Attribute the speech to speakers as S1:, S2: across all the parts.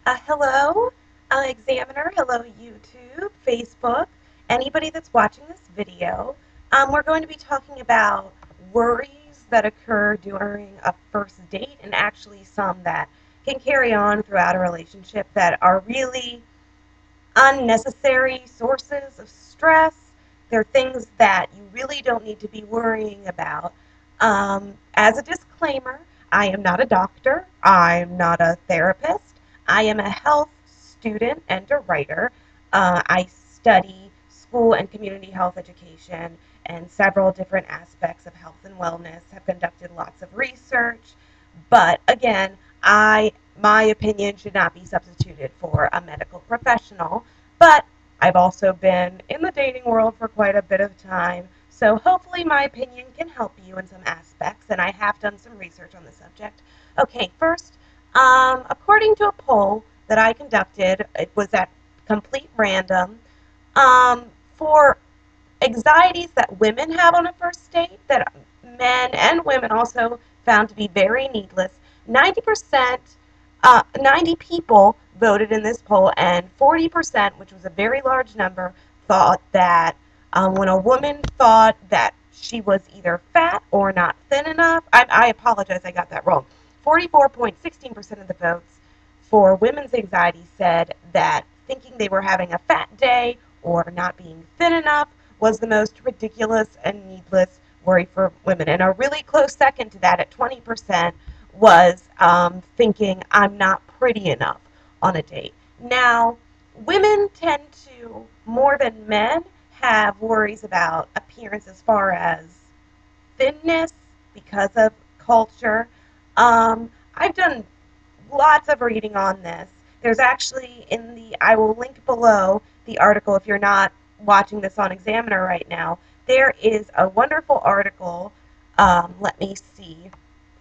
S1: Hello, Examiner. Hello, YouTube, Facebook, anybody that's watching this video. We're going to be talking about worries that occur during a first date and actually some that can carry on throughout a relationship that are really unnecessary sources of stress. They're things that you really don't need to be worrying about. As a disclaimer, I am not a doctor. I'm not a therapist. I am a health student and a writer. I study school and community health education and several different aspects of health and wellness, have conducted lots of research. But again, my opinion should not be substituted for a medical professional. But I've also been in the dating world for quite a bit of time, so hopefully my opinion can help you in some aspects, and I have done some research on the subject. Okay, first, according to a poll that I conducted, it was at complete random, for anxieties that women have on a first date that men and women also found to be very needless. 90%, 90 people voted in this poll, and 40%, which was a very large number, thought that when a woman thought that she was either fat or not thin enough, I apologize, I got that wrong. 44.16% of the votes for women's anxiety said that thinking they were having a fat day or not being thin enough was the most ridiculous and needless worry for women. And a really close second to that at 20% was thinking I'm not pretty enough on a date. Now, women tend to, more than men, have worries about appearance as far as thinness because of culture. I've done lots of reading on this. There's actually I will link below the article if you're not watching this on Examiner right now. There is a wonderful article. Let me see.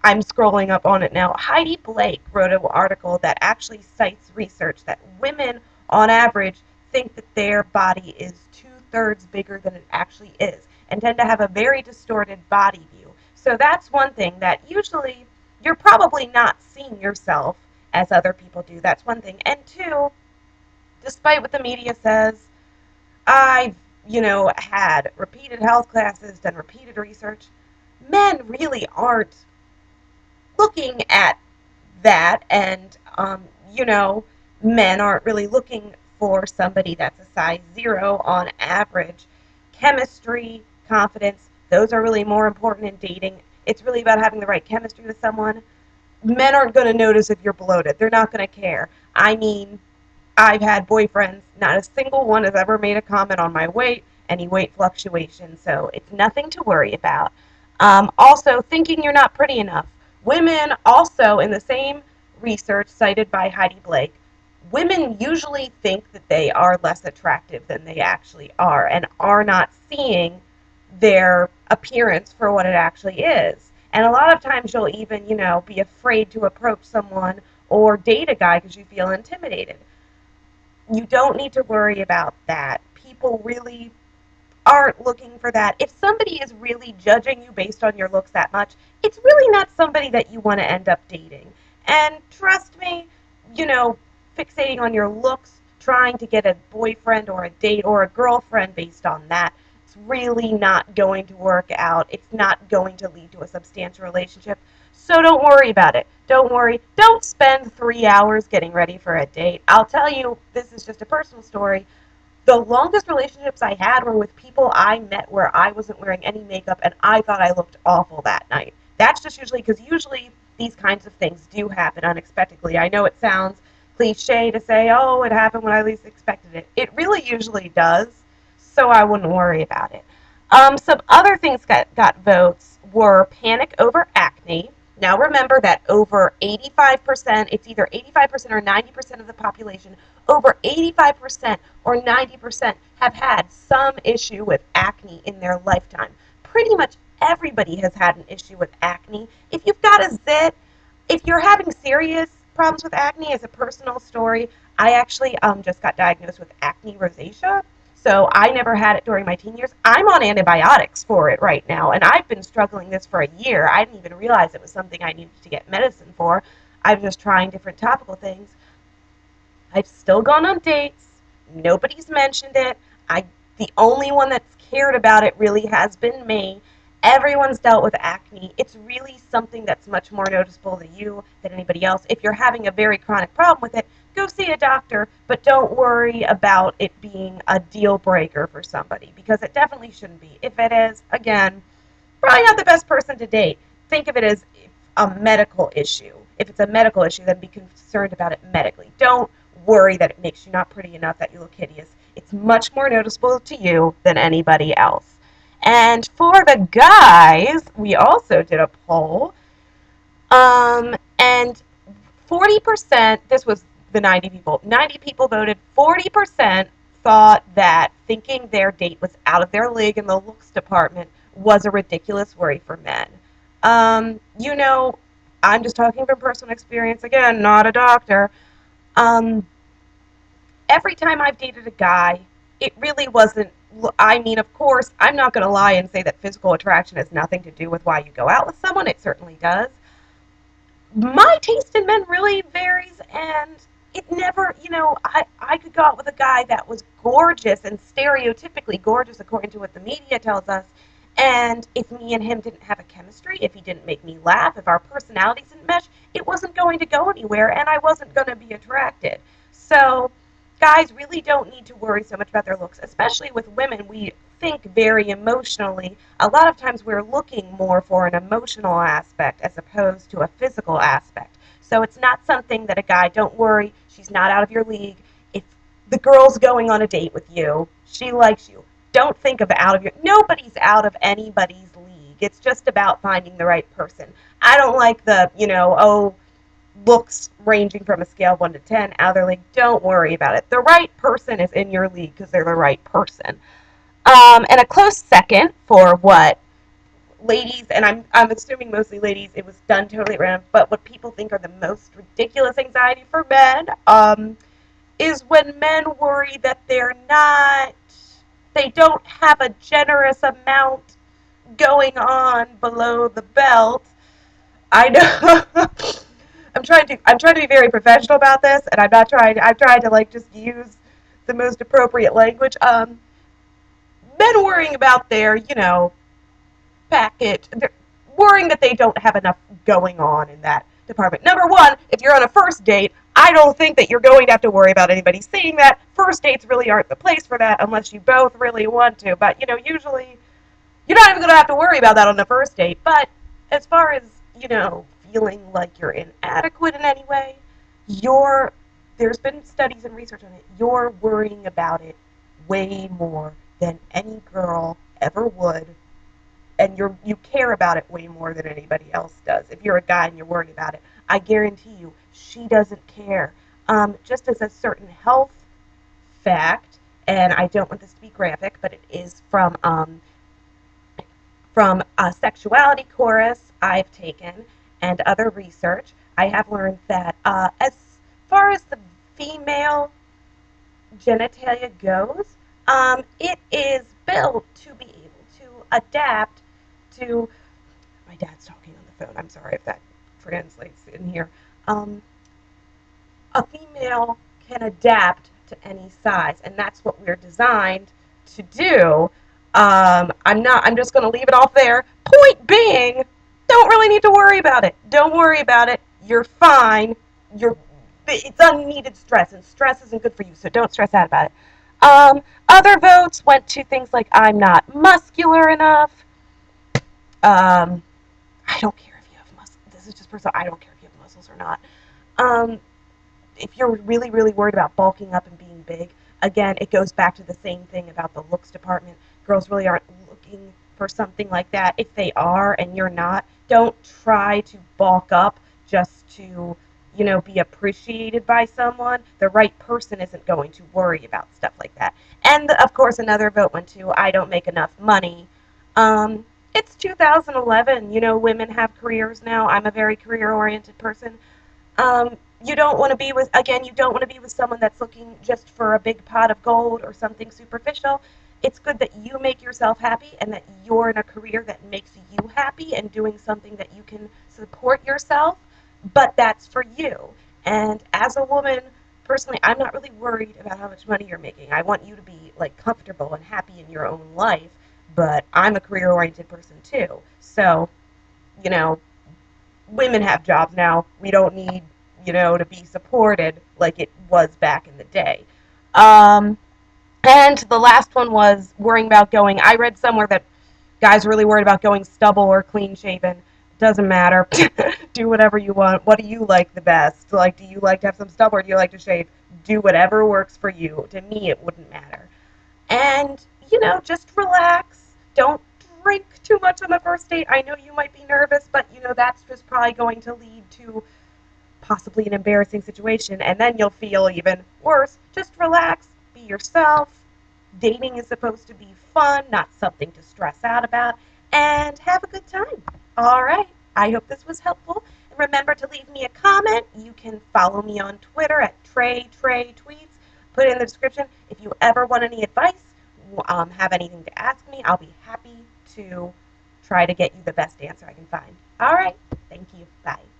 S1: I'm scrolling up on it now. Heidi Blake wrote an article that actually cites research that women, on average, think that their body is two-thirds bigger than it actually is and tend to have a very distorted body view. So that's one thing that usually you're probably not seeing yourself as other people do. That's one thing. And two, despite what the media says, I've, had repeated health classes, done repeated research. Men really aren't looking at that, and, men aren't really looking for somebody that's a size zero on average. Chemistry, confidence, those are really more important in dating. It's really about having the right chemistry with someone. Men aren't going to notice if you're bloated. They're not going to care. I mean, I've had boyfriends, not a single one has ever made a comment on my weight, any weight fluctuation, so it's nothing to worry about. Also, thinking you're not pretty enough. Women also, in the same research cited by Heidi Blake, women usually think that they are less attractive than they actually are and are not seeing their appearance for what it actually is. And a lot of times you'll even, be afraid to approach someone or date a guy because you feel intimidated. You don't need to worry about that. People really aren't looking for that. If somebody is really judging you based on your looks that much, it's really not somebody that you want to end up dating. And trust me, you know, fixating on your looks, trying to get a boyfriend or a date or a girlfriend based on that, it's really not going to work out. It's not going to lead to a substantial relationship. So don't worry about it. Don't worry. Don't spend 3 hours getting ready for a date. I'll tell you, this is just a personal story. The longest relationships I had were with people I met where I wasn't wearing any makeup and I thought I looked awful that night. That's just usually because usually these kinds of things do happen unexpectedly. I know it sounds cliche to say, oh, it happened when I least expected it. It really usually does, so I wouldn't worry about it. Some other things got votes were panic over acne. Now remember that over 85%, it's either 85% or 90% of the population, over 85% or 90% have had some issue with acne in their lifetime. Pretty much everybody has had an issue with acne. If you've got a zit, if you're having serious problems with acne, as a personal story, I actually just got diagnosed with acne rosacea. So I never had it during my teen years. I'm on antibiotics for it right now, and I've been struggling this for a year. I didn't even realize it was something I needed to get medicine for. I was just trying different topical things. I've still gone on dates. Nobody's mentioned it. The only one that's cared about it really has been me. Everyone's dealt with acne. It's really something that's much more noticeable to you than anybody else. If you're having a very chronic problem with it, go see a doctor, but don't worry about it being a deal breaker for somebody, because it definitely shouldn't be. If it is, again, probably not the best person to date. Think of it as a medical issue. If it's a medical issue, then be concerned about it medically. Don't worry that it makes you not pretty enough, that you look hideous. It's much more noticeable to you than anybody else. And for the guys, we also did a poll. And 40%, this was the 90 people, 90 people voted, 40% thought that thinking their date was out of their league in the looks department was a ridiculous worry for men. You know, I'm just talking from personal experience, again, not a doctor. Um, every time I've dated a guy, it really wasn't, I mean, of course, I'm not going to lie and say that physical attraction has nothing to do with why you go out with someone. It certainly does. My taste in men really varies, and it never, I could go out with a guy that was gorgeous and stereotypically gorgeous according to what the media tells us, and if me and him didn't have a chemistry, if he didn't make me laugh, if our personalities didn't mesh, it wasn't going to go anywhere, and I wasn't going to be attracted. So guys really don't need to worry so much about their looks, especially with women. We think very emotionally. A lot of times we're looking more for an emotional aspect as opposed to a physical aspect. So it's not something that a guy, don't worry, she's not out of your league. If the girl's going on a date with you, she likes you, don't think of out of your, nobody's out of anybody's league. It's just about finding the right person. I don't like the, looks ranging from a scale of 1 to 10 out of their league. Don't worry about it. The right person is in your league because they're the right person. And a close second for what ladies, and I'm assuming mostly ladies, it was done totally at random, but what people think are the most ridiculous anxiety for men is when men worry that they don't have a generous amount going on below the belt. I know. I'm trying to be very professional about this, and I'm trying to like just use the most appropriate language. Men worrying about their, package, they're worrying that they don't have enough going on in that department. Number one, if you're on a first date, I don't think that you're going to have to worry about anybody seeing that. First dates really aren't the place for that unless you both really want to. But, usually you're not even going to have to worry about that on the first date. But as far as, feeling like you're inadequate in any way, there's been studies and research on it. You're worrying about it way more than any girl ever would, and you care about it way more than anybody else does. If you're a guy and you're worried about it, I guarantee you she doesn't care. Just as a certain health fact, and I don't want this to be graphic, but it is from a sexuality course I've taken and other research. I have learned that as far as the female genitalia goes, it is built to be able to adapt to. My dad's talking on the phone. I'm sorry if that translates in here. A female can adapt to any size, and that's what we're designed to do. I'm just going to leave it off there. Point being, don't really need to worry about it. Don't worry about it. You're fine. It's unneeded stress, and stress isn't good for you, so don't stress out about it. Other votes went to things like I'm not muscular enough. I don't care if you have muscles. This is just personal. I don't care if you have muscles or not. If you're really, really worried about bulking up and being big, again, it goes back to the same thing about the looks department. Girls really aren't looking for something like that. If they are and you're not, don't try to bulk up just to, be appreciated by someone. The right person isn't going to worry about stuff like that. And, of course, another vote went to I don't make enough money. It's 2011. Women have careers now. I'm a very career-oriented person. You don't want to be with someone that's looking just for a big pot of gold or something superficial. It's good that you make yourself happy and that you're in a career that makes you happy and doing something that you can support yourself, but that's for you. And as a woman, personally, I'm not really worried about how much money you're making. I want you to be like comfortable and happy in your own life, but I'm a career-oriented person too. So, you know, women have jobs now. We don't need, to be supported like it was back in the day. Um, and the last one was worrying about going. I read somewhere that guys are really worried about going stubble or clean shaven. Doesn't matter. Do whatever you want. What do you like the best? Like, do you like to have some stubble or do you like to shave? Do whatever works for you. To me, it wouldn't matter. And, just relax. Don't drink too much on the first date. I know you might be nervous, but, that's just probably going to lead to possibly an embarrassing situation, and then you'll feel even worse. Just relax, be yourself. Dating is supposed to be fun, not something to stress out about, and have a good time. All right, I hope this was helpful. And remember to leave me a comment. You can follow me on Twitter at TreyTweets. Put it in the description. If you ever want any advice, have anything to ask me, I'll be happy to try to get you the best answer I can find. All right, thank you. Bye.